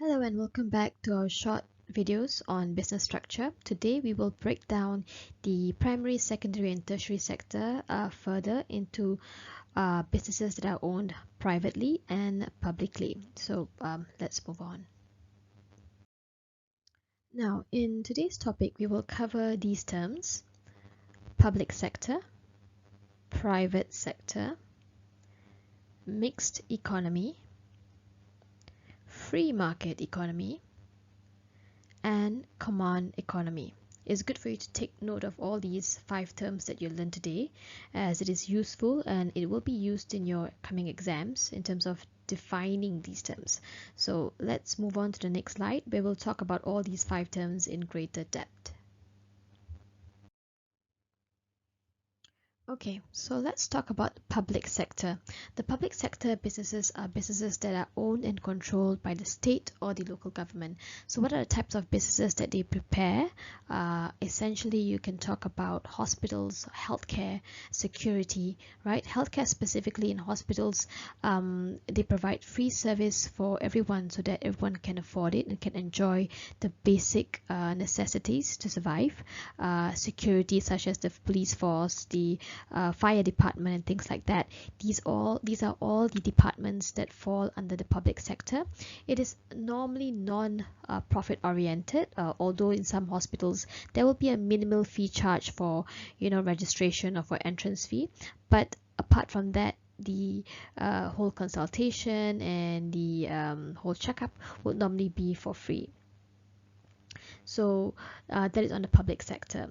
Hello and welcome back to our short videos on business structure. Today we will break down the primary, secondary and tertiary sector further into businesses that are owned privately and publicly. So let's move on. Now in today's topic we will cover these terms: public sector, private sector, mixed economy, free market economy, and command economy. It's good for you to take note of all these 5 terms that you learned today, as it is useful and it will be used in your coming exams in terms of defining these terms. So let's move on to the next slide where we'll talk about all these 5 terms in greater depth. Okay, so let's talk about the public sector. The public sector businesses are businesses that are owned and controlled by the state or the local government. So what are the types of businesses that they prepare? Essentially, you can talk about hospitals, healthcare, security, right? Healthcare specifically in hospitals, they provide free service for everyone so that everyone can afford it and can enjoy the basic necessities to survive. Security such as the police force, the fire department and things like that. These are all the departments that fall under the public sector. It is normally non-profit oriented, although in some hospitals there will be a minimal fee charge for registration or for entrance fee. But apart from that, the whole consultation and the whole checkup would normally be for free. So that is on the public sector.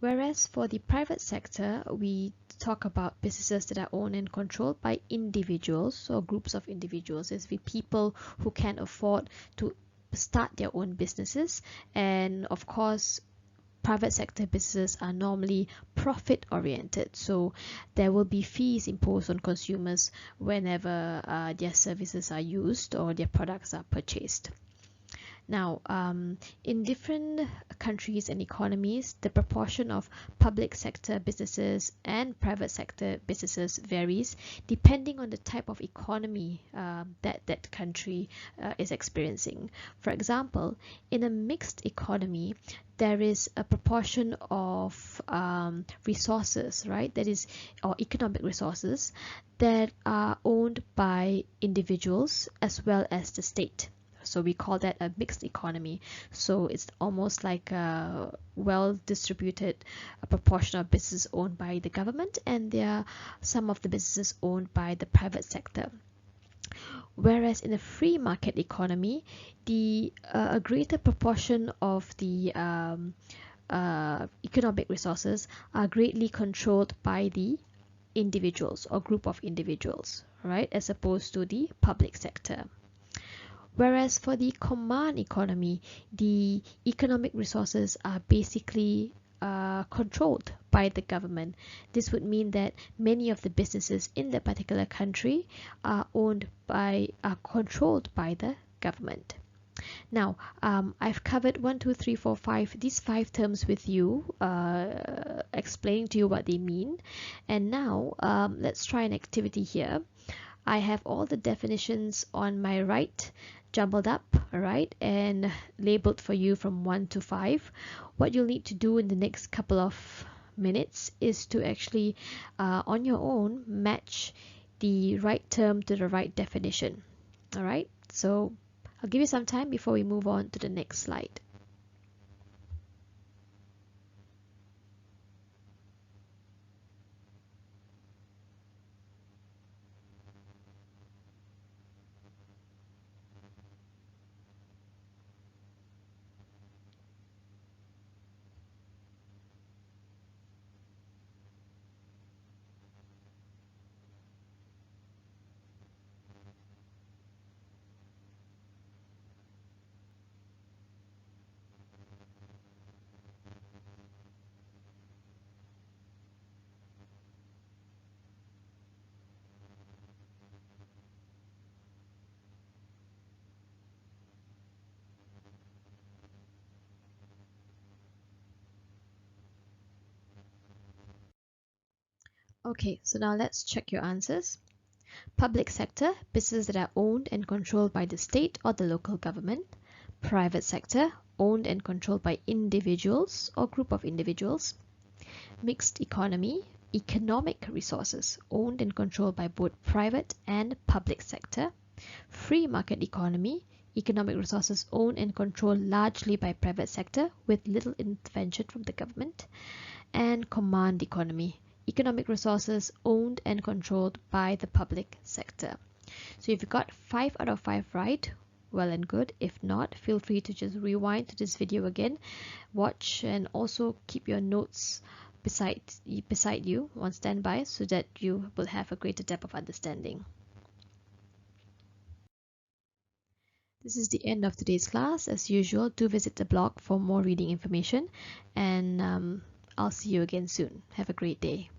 Whereas for the private sector, we talk about businesses that are owned and controlled by individuals or groups of individuals. It's with people who can afford to start their own businesses. And of course, private sector businesses are normally profit oriented, so there will be fees imposed on consumers whenever their services are used or their products are purchased. Now, in different countries and economies, the proportion of public sector businesses and private sector businesses varies depending on the type of economy that country is experiencing. For example, in a mixed economy, there is a proportion of resources, right? That is, or economic resources that are owned by individuals as well as the state. So we call that a mixed economy. So it's almost like a well distributed proportion of business owned by the government, and there are some of the businesses owned by the private sector. Whereas in a free market economy, a greater proportion of the economic resources are greatly controlled by the individuals or group of individuals, right, as opposed to the public sector. Whereas for the command economy, the economic resources are basically controlled by the government. This would mean that many of the businesses in that particular country are controlled by the government. Now, I've covered 1, 2, 3, 4, 5, these 5 terms with you, explaining to you what they mean. And now, let's try an activity here. I have all the definitions on my right, jumbled up, right, and labeled for you from 1 to 5. What you'll need to do in the next couple of minutes is to actually, on your own, match the right term to the right definition. All right, so I'll give you some time before we move on to the next slide. Okay, so now let's check your answers. Public sector, businesses that are owned and controlled by the state or the local government. Private sector, owned and controlled by individuals or group of individuals. Mixed economy, economic resources owned and controlled by both private and public sector. Free market economy, economic resources owned and controlled largely by private sector with little intervention from the government. And command economy, economic resources owned and controlled by the public sector. So if you got 5 out of 5 right, well and good. If not, feel free to just rewind to this video again, watch, and also keep your notes beside you on standby so that you will have a greater depth of understanding. This is the end of today's class. As usual, do visit the blog for more reading information, and I'll see you again soon. Have a great day.